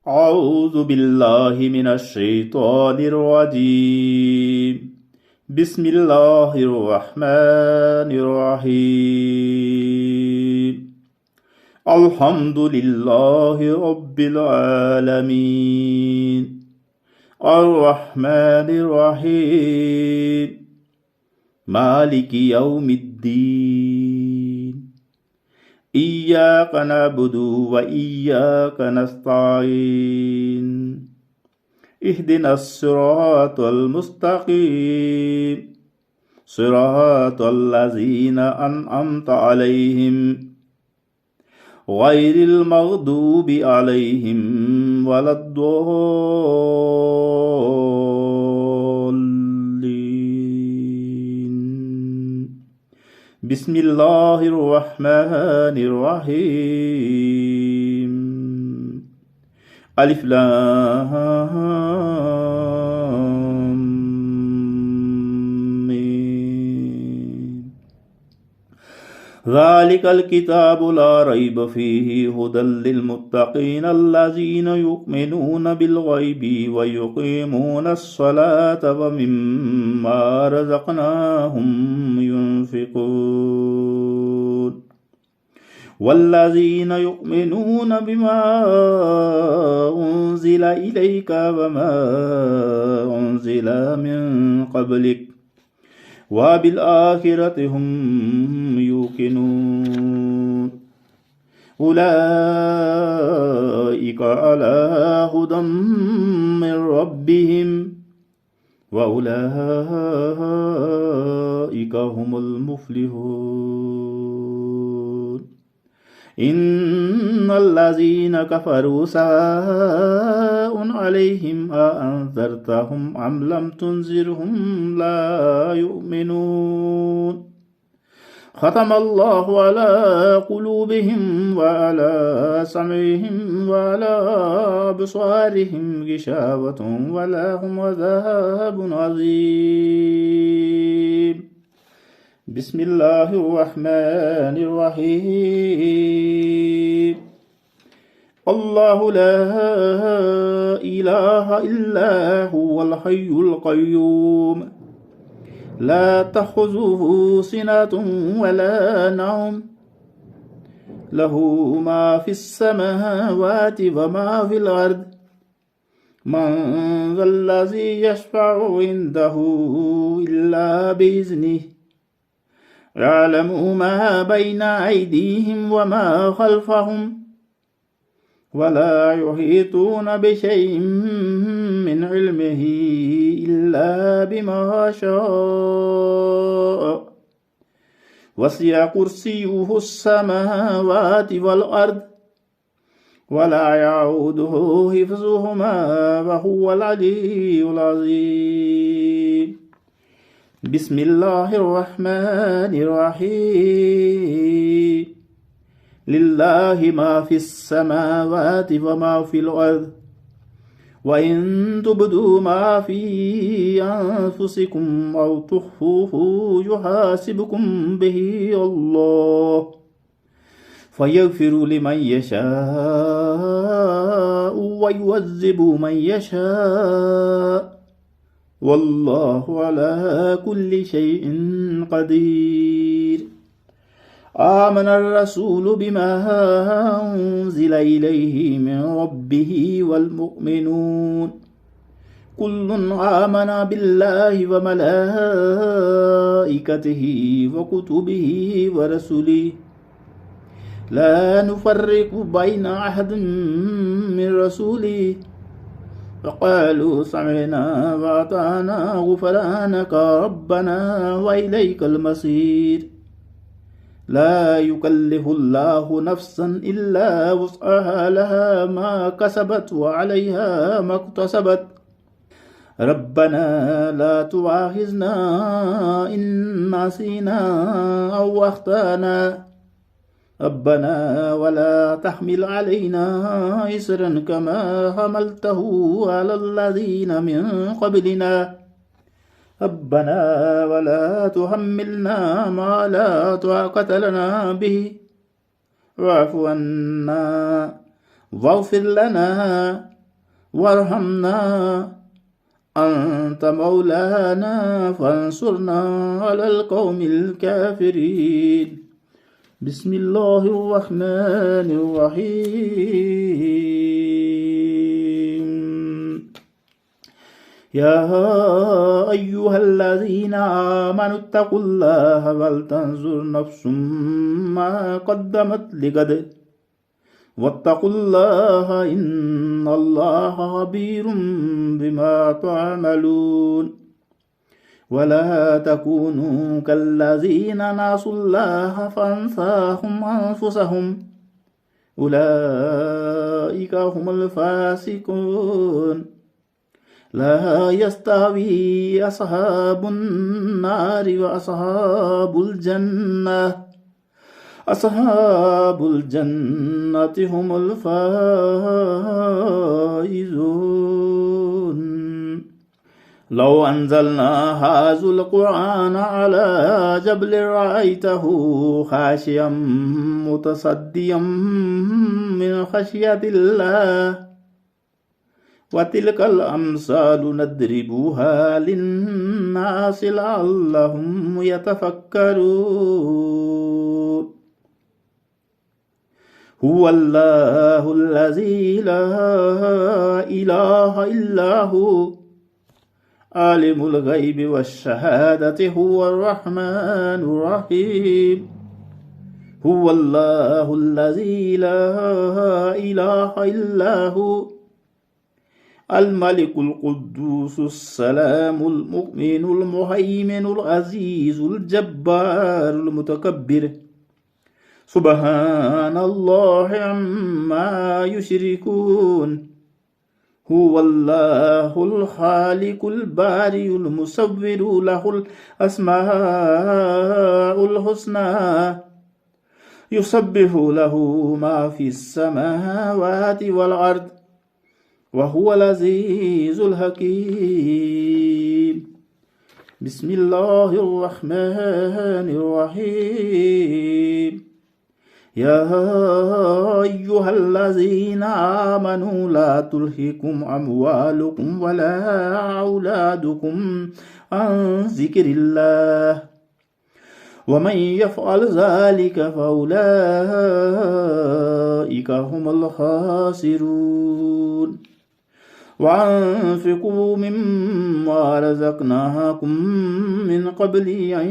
أعوذ بالله من الشيطان الرجيم. بسم الله الرحمن الرحيم. الحمد لله رب العالمين الرحمن الرحيم مالك يوم الدين إياك نعبد وإياك نستعين اهدنا الصراط المستقيم صراط الذين أنعمت عليهم غير المغضوب عليهم ولا الضالين. بسم الله الرحمن الرحيم. ألف لام ميم. ذلك الكتاب لا ريب فيه هدى للمتقين الذين يؤمنون بالغيب ويقيمون الصلاة ومما رزقناهم ينفقون والذين يؤمنون بما أنزل إليك وما أنزل من قبلك وبالآخرة هم يوقنون أولئك على هدى من ربهم وأولئك هم المفلحون. إن الذين كفروا سواء عليهم أأنذرتهم أم لم تنذرهم لا يؤمنون. ختم الله على قلوبهم وعلى سمعهم وعلى أبصارهم غشاوة ولهم عذاب عظيم. بسم الله الرحمن الرحيم. الله لا إله إلا هو الحي القيوم لا تأخذه سنة ولا نوم له ما في السماوات وما في الأرض من ذا الذي يشفع عنده إلا بإذنه يعلم ما بين أيديهم وما خلفهم ولا يحيطون بشيء من علمه إلا بما شاء وسع كرسيه السماوات والأرض ولا يعوده حفظهما وهو العلي العظيم. بسم الله الرحمن الرحيم. لله ما في السماوات وما في الأرض وإن تبدوا ما في أنفسكم أو تخفوه يحاسبكم به الله فيغفر لمن يشاء ويعذب من يشاء والله على كل شيء قدير. آمن الرسول بما أنزل إليه من ربه والمؤمنون كل آمن بالله وملائكته وكتبه ورسله لا نفرق بين أحد من رسله فقالوا سمعنا وأطعنا غفرانك ربنا وإليك المصير. لا يكلف الله نفسا إلا وسعها لها ما كسبت وعليها ما اكتسبت ربنا لا تؤاخذنا إن نسينا أو أخطأنا ربنا ولا تحمل علينا إصرا كما حملته على الذين من قبلنا ربنا ولا تحملنا ما لا طاقة لنا به واعف عنا واغفر لنا وارحمنا أنت مولانا فانصرنا على القوم الكافرين. بسم الله الرحمن الرحيم. يا أيها الذين آمنوا اتقوا الله ولتنظر نفس ما قدمت لغد واتقوا الله إن الله خبير بما تعملون. ولا تكونوا كالذين نسوا الله فأنساهم أنفسهم أولئك هم الفاسقون. لا يستوي أصحاب النار وأصحاب الجنة أصحاب الجنة هم الفائزون. لو أنزلنا هذا القرآن على جبل رأيته خاشعا متصديا من خشية الله وتلك الأمثال نضربها للناس لعلهم يتفكرون. هو الله الذي لا إله إلا هو عالم الغيب والشهادة هو الرحمن الرحيم. هو الله الذي لا إله إلا هو الملك القدوس السلام المؤمن المهيمن العزيز الجبار المتكبر. سبحان الله عما يشركون. هو الله الخالق البارئ المصور له الأسماء الحسنى يسبح له ما في السماوات والأرض وهو العزيز الحكيم. بسم الله الرحمن الرحيم. يا أيها الذين آمنوا لا تلهكم أموالكم ولا أولادكم عن ذكر الله ومن يفعل ذلك فأولئك هم الخاسرون. وأنفقوا مما رزقناكم من قبل أن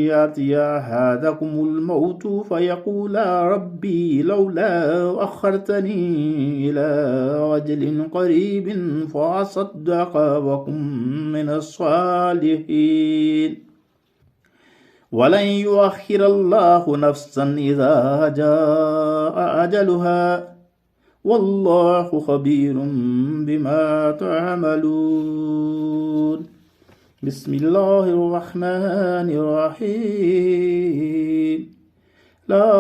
يأتي أحدكم الموت فيقول ربي لولا أخرتني إلى أجل قريب فأصدق وأكن من الصالحين. ولن يؤخر الله نفسا إذا جاء أجلها والله خبير بما تعملون. بسم الله الرحمن الرحيم. لا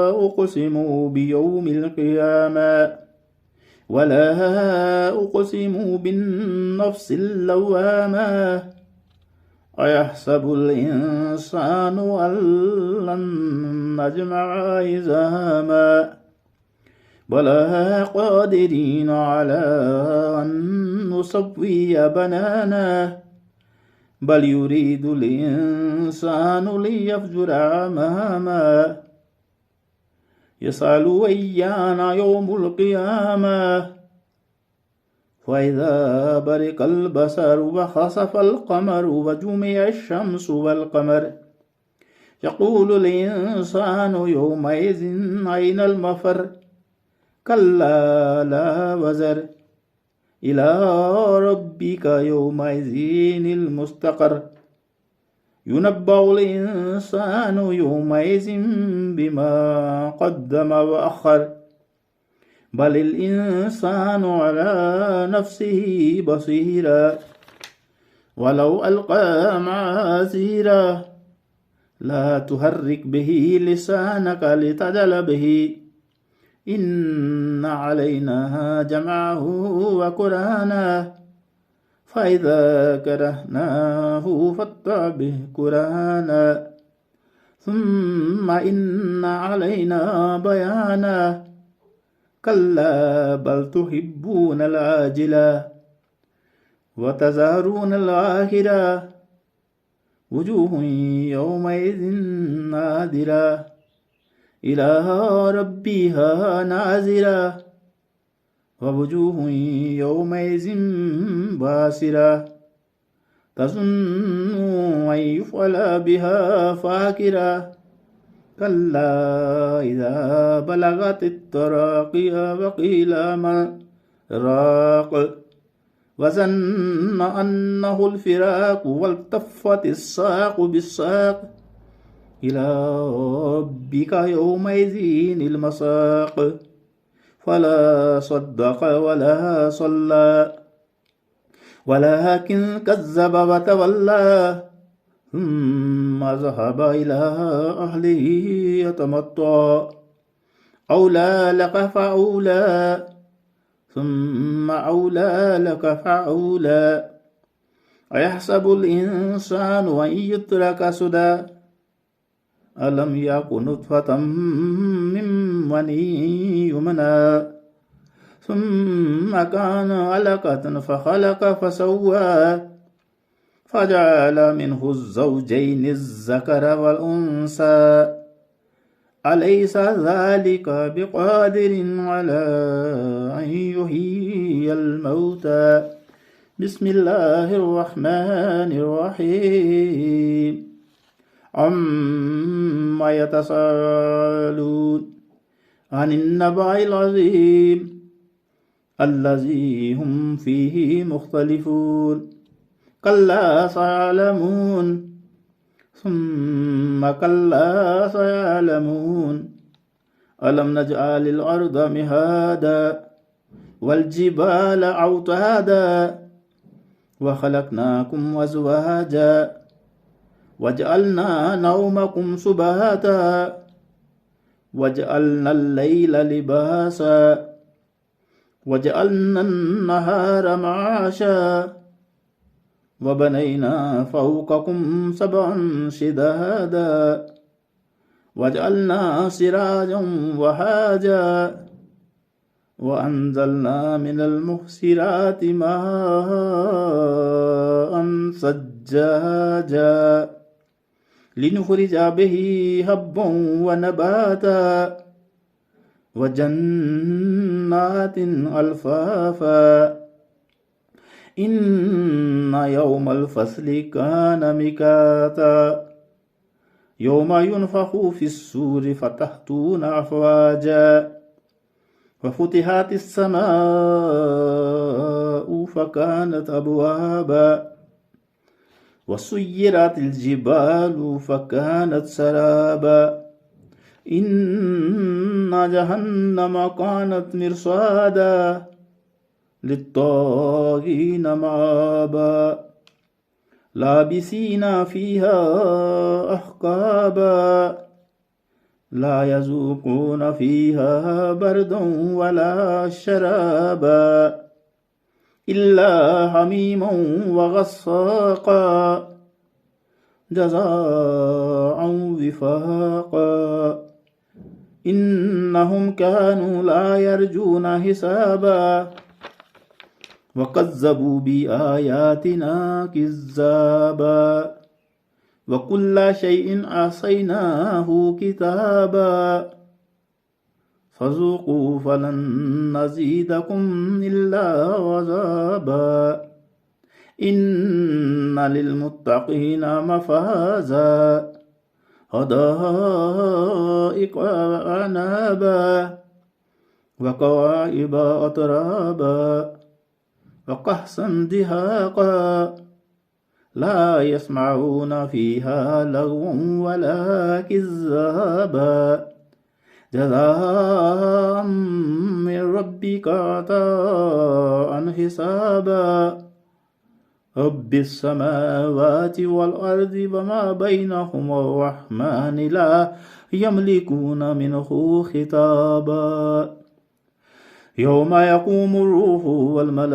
أقسم بيوم القيامة ولا أقسم بالنفس اللوامة أيحسب الإنسان أن لن نجمع عظاما بلى قادرين على أن نسوي بنانا بل يريد الإنسان ليفجر أماما يسأل أيان يوم القيامة فإذا برق البصر وخسف القمر وجمع الشمس والقمر يقول الإنسان يومئذ أين المفر كلا لا وزر إلى ربك يومئذ المستقر ينبأ الإنسان يومئذ بما قدم وأخر بل الإنسان على نفسه بصيرا ولو ألقى معاذيرا لا تحرك به لسانك لتجل به إن علينا جمعه وقرآنه فإذا كرهناه فاتبع به قرآنا ثم إن علينا بيانا كلا بل تحبون العاجلة وتذرون الآخرة وجوه يومئذ نادرة إلى ربها ناظرة ووجوه يومئذ باسرة تظن أن يفعل بها فاكرة كلا إذا بلغت التراقي وقيل من راق وظن أنه الفراق والتفت الساق بالساق إلى ربك يومئذ المساق فلا صدق ولا صلى ولكن كذب وتولى ثم ذهب إلى أهله يتمطى أولى لك فأولى ثم أولى لك فأولى أيحسب الإنسان أن يترك سدى ألم يكن نطفة من مني يمنى ثم كان علقة فخلق فسوى فجعل منه الزوجين الذكر والأنثى أليس ذلك بقادر على أن يحيي الموتى بسم الله الرحمن الرحيم عما يتساءلون عن النبأ العظيم الذي هم فيه مختلفون كلا سيعلمون ثم كلا سيعلمون ألم نجعل الأرض مهادا والجبال أوتادا وخلقناكم أزواجا وجعلنا نومكم سباتا وجعلنا الليل لباسا وجعلنا النهار معاشا وبنينا فوقكم سبعا شدادا وجعلنا سراجا وهاجا وأنزلنا من المعصرات ماء ثجاجا لنخرج به حبا ونباتا وجنات ألفافا إن يوم الفصل كان ميقاتا يوم ينفخ في الصور فتأتون أفواجا وفتحت السماء فكانت أبوابا وسيرت الجبال فكانت سرابا إن جهنم كانت مرصادا للطاغين مآبا لابسين فيها أحقابا لا يذوقون فيها بردا ولا شرابا إلا حميما وغساقا جزاء وفاقا إنهم كانوا لا يرجون حسابا وكذبوا بآياتنا كذابا وكل شيء أحصيناه كتابا فذوقوا فلن نزيدكم إلا عذابا إن للمتقين مفازا حدائق وأعنابا وكواعب أترابا وكأسا دهاقا لا يسمعون فيها لغوا ولا كذابا جزاء من ربك عطاء حسابا رب السماوات والأرض وما بينهما الرحمن لا يملكون منه خطابا يوم يقوم الروح والملائكة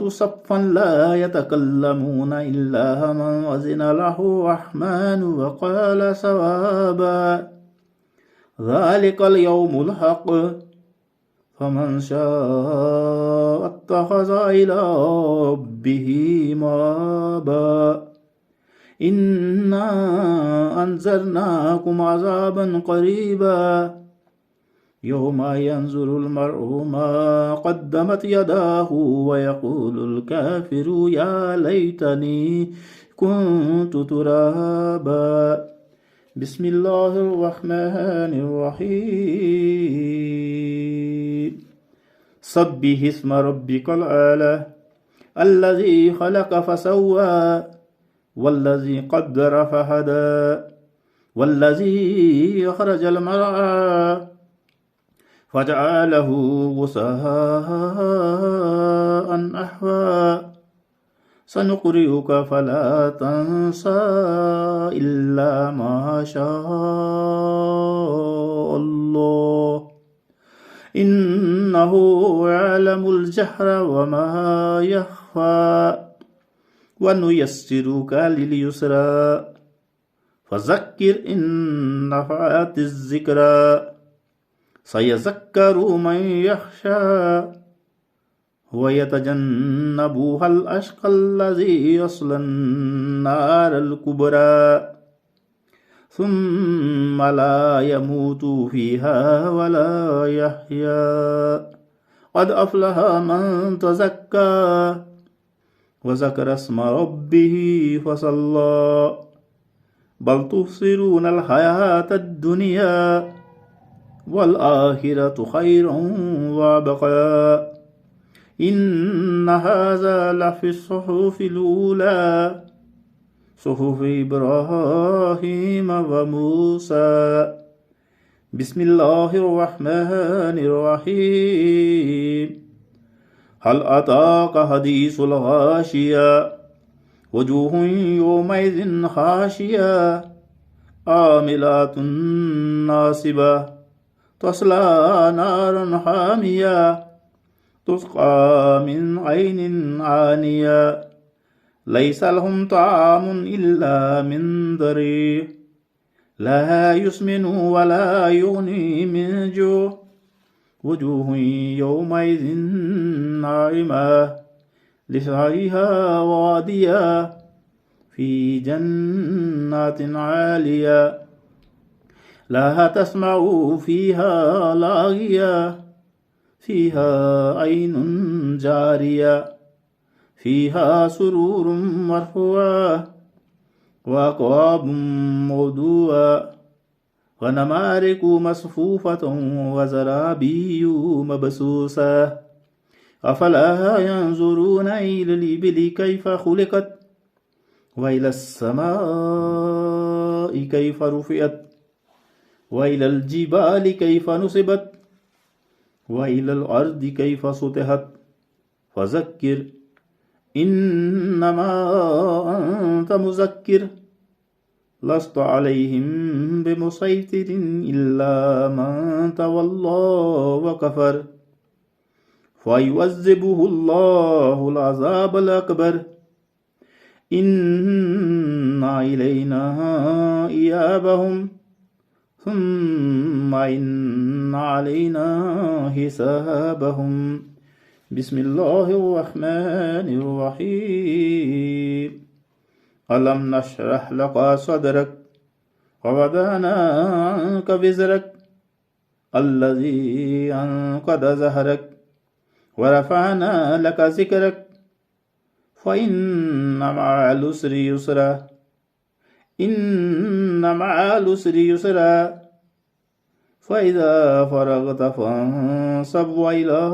صفا لا يتكلمون إلا من أذن له الرحمن وقال صوابا ذلك اليوم الحق فمن شاء اتخذ إلى ربه مآبا إنا أنذرناكم عذابا قريبا يوم ينظر المرء ما قدمت يداه ويقول الكافر يا ليتني كنت ترابا بسم الله الرحمن الرحيم سبح اسم ربك الأعلى الذي خلق فسوى والذي قدر فهدى والذي أخرج المرعى فجعله غثاء أحوى سنقرئك فلا تنسى إلا ما شاء الله إنه يعلم الجهر وما يخفى ونيسرك لليسرى فذكر إن نفعت الذكرى سيذكر من يخشى ويتجنبها الأشقى الذي يصلى النار الكبرى ثم لا يموت فيها ولا يحيا قد أفلح من تزكى وذكر اسم ربه فصلى بل تبصرون الحياة الدنيا والآخرة خير وأبقى إن هذا لفي الصحف الأولى صحف إبراهيم وموسى بسم الله الرحمن الرحيم هل أتاك حديث الغاشية وجوه يومئذ خاشية عاملة ناصبة تصلى نارا حامية تسقى من عين عانية ليس لهم طعام إلا من ضريع لا يسمن ولا يغني من جوع وجوه يومئذ ناعمة لسعيها راضية في جنات عالية لا تسمع فيها لاغية فيها عين جارية فيها سرور مرفوعة وأكواب موضوعة ونمارق مصفوفة وزرابي مبثوثة أفلا ينظرون إلى الإبل كيف خلقت وإلى السماء كيف رفعت وإلى الجبال كيف نصبت وإلى الأرض كيف سطحت فذكر إنما أنت مذكر لست عليهم بمسيطر إلا من تولى وكفر فيعذبه الله العذاب الأكبر إن إلينا إيابهم ثم إن علينا حسابهم بسم الله الرحمن الرحيم ألم نشرح لك صدرك ووضعنا عنك وزرك الذي أنقض ظهرك ورفعنا لك ذكرك فإن مع العسر يسرا إن مع العسر يسرا فإذا فرغت فانصب وإلى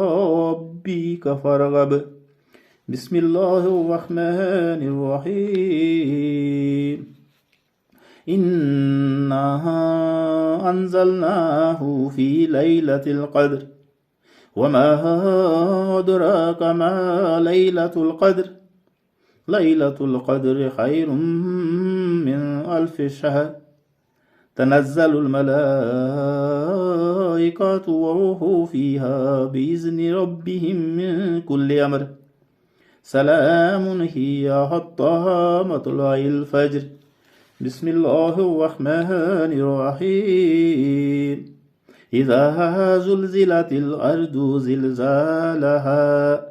ربك فارغب بسم الله الرحمن الرحيم إنا أنزلناه في ليلة القدر وما أدراك ما ليلة القدر ليلة القدر خير من 1000 شهر تنزل الملائكة والروح فيها بإذن ربهم من كل أمر سلام هي حتى مطلع الفجر بسم الله الرحمن الرحيم إذا زلزلت الأرض زلزالها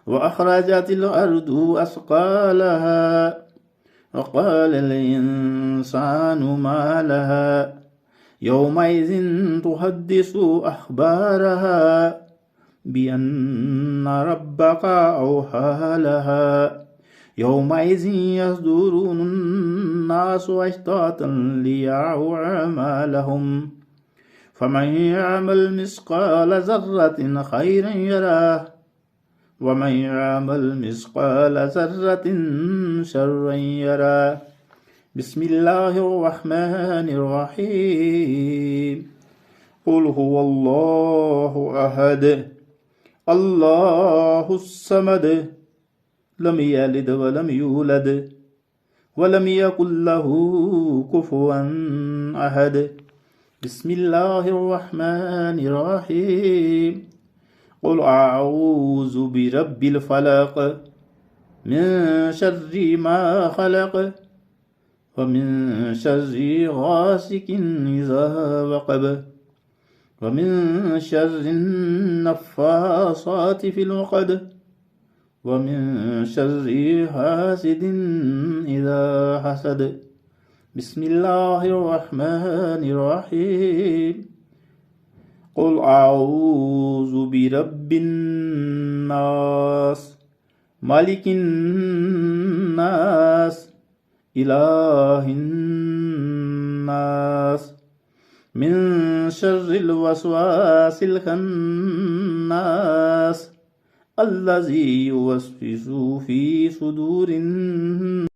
وأخرجت الأرض أثقالها وقال الإنسان ما لها يومئذ تحدث أخبارها بأن ربك أوحى لها يومئذ يصدر الناس أشتاتا ليروا أعمالهم فمن يعمل مثقال ذرة خيرا يره ومن يعمل مثقال ذرة شرا يره بسم الله الرحمن الرحيم قل هو الله أحد الله الصمد لم يلد ولم يولد ولم يكن له كفوا أحد بسم الله الرحمن الرحيم قل أعوذ برب الفلق من شر ما خلق ومن شر غاسق إذا وقب ومن شر النفاثات في العقد ومن شر حاسد إذا حسد بسم الله الرحمن الرحيم قل أعوذ برب الناس ملك الناس إله الناس من شر الوسواس الخناس الذي يوسوس في صدور الناس